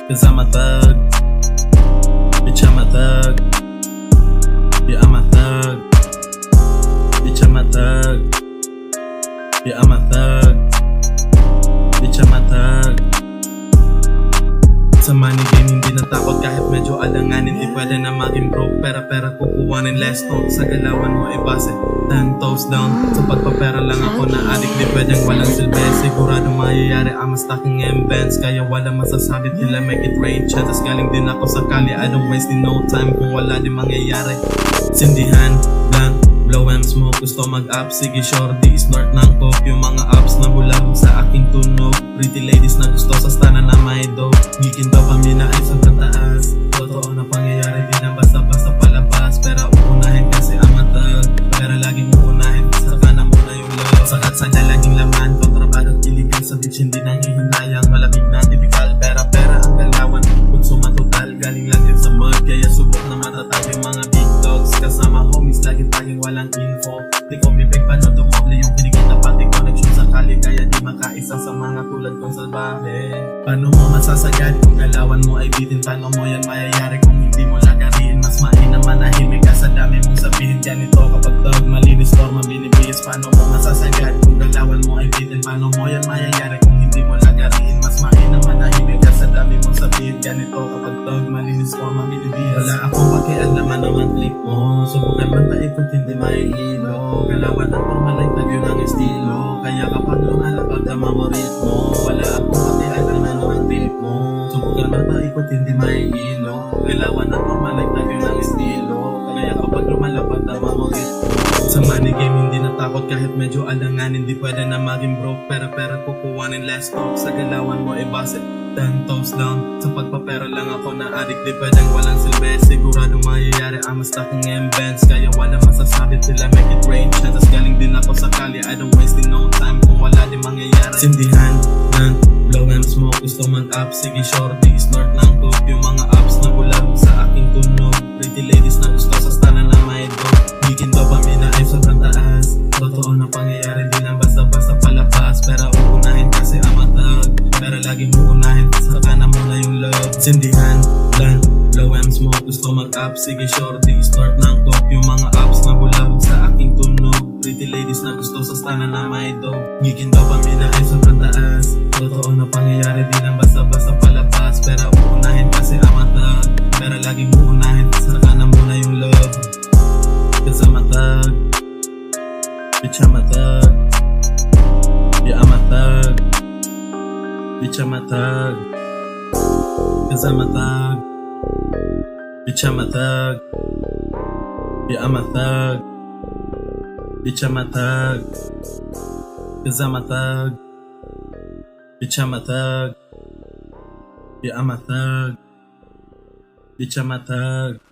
Cause I'm a thug, bitch I'm a thug, yeah I'm a thug, bitch I'm a thug, yeah I'm a thug, bitch I'm a thug. Sa money game hindi natakot kahit medyo alanganin. Di pwede na maging broke, pera kukuhanin. Less talk sa galawan mo ay base 10 toes down. Sa pagpapera lang ako na addict. Di pwedeng walang silbi, sigurado mayayari. I'm a stacking M-bands, kaya wala masasabi till I make it rain. Chances galing din ako sa kali, I don't waste no time kung wala di mangyayari. Sindihan lang, blow and smoke, gusto mag-up, sige shorty, snort ng coke. Yung mga ups na bulag sa aking tunog. Pretty ladies na gusto sa stana na may dope. Gikin dopamine ay sobrang taas. Totoo na pangyayari, di na basta-basta palabas. Pero uunahin kasi ang matag, pero laging uunahin, saka na muna yung love. Sakat sa laging laman, kontrabado iligan sa bitch, hindi nangihinayang. Malamig na typical, pera ang galawan. Konsuma total, galing lang din sa mud. Kaya subok na matatag yung mga big dogs. Kasama homies, laging taging walang info. Di ko bibig pa na dumoble yung kinikita, pati connection sa kali. Kaya di makaisa sa mga tulad kong salbahe. Paano mo masasagad kung galawan mo ay bitin? Paano mo yan mayayari kung hindi mo lagariin? Mas mainam manahimik ka sa dami mong sabihin. Ganito kapag dog, malinis forma binibigis. Paano mo masasagad kung galawan mo ay bitin? Paano mo yan mayayari kung hindi mo lagariin? Mas mainam manahimik ka sa dami mong sabihin. Ganito kapag dog, malinis forma binibigis. Wala akong pakialaman naman click mo. Subukan man paikot, hindi maihilo. Galawan ang formalay, tagyo ng estilo. Kaya kapag lumalapag na mamorit mo, wala akong pakialaman naman trip mo. Subukan man paikot, hindi maihilo. Galawan ang formalay, tagyo ng estilo. Kaya kapag lumalapag na mamorit mo. Sa money game hindi natakot kahit medyo alanganin. Di pwede na maging broke, pera kukuhanin. Less talk sa galawan mo ay base 10 toes down. Sa pagpapera lang ako na addict. Di pwedeng walang silbi, sigurado mayayari. I'm a stacking M-bands, kaya wala masasabi till I make it rain. Chances galing din ako sa kali, I don't waste no time kung wala di mangyayari. Sindihan ng blow and smoke, gusto mag-up, sige shorty, snort ng coke. Yung mga ups na bulag sa aking tunog. Pretty ladies na gusto sa stana na may dope. Gikin dopamine ay sobrang taas. Totoo na pangyayari, di lang basta-basta palabas. Pero uunahin kasi ang matag, pero laging uunahin, saka na muna yung love. Sindihan lang, blow and smoke, gusto mag-up, sige shorty, snort ng coke. Yung mga ups na bulag sa aking tunog. Pretty ladies na gusto sa stana na may dope. Gikin dopamine ay sobrang taas. Totoo na pangyayari, di lang basta-basta palabas. Pero uunahin kasi ang matag, pero laging uunahin, saka na muna yung love. Cause I'm a thug, bitch I'm a thug, yeah I'm a thug, bitch I'm a thug. Cause I'm a thug, bitch I'm a thug, yeah I'm a thug, bitch I'm a thug. Cause I'm a thug, bitch I'm a thug, yeah I'm a thug, bitch I'm a thug.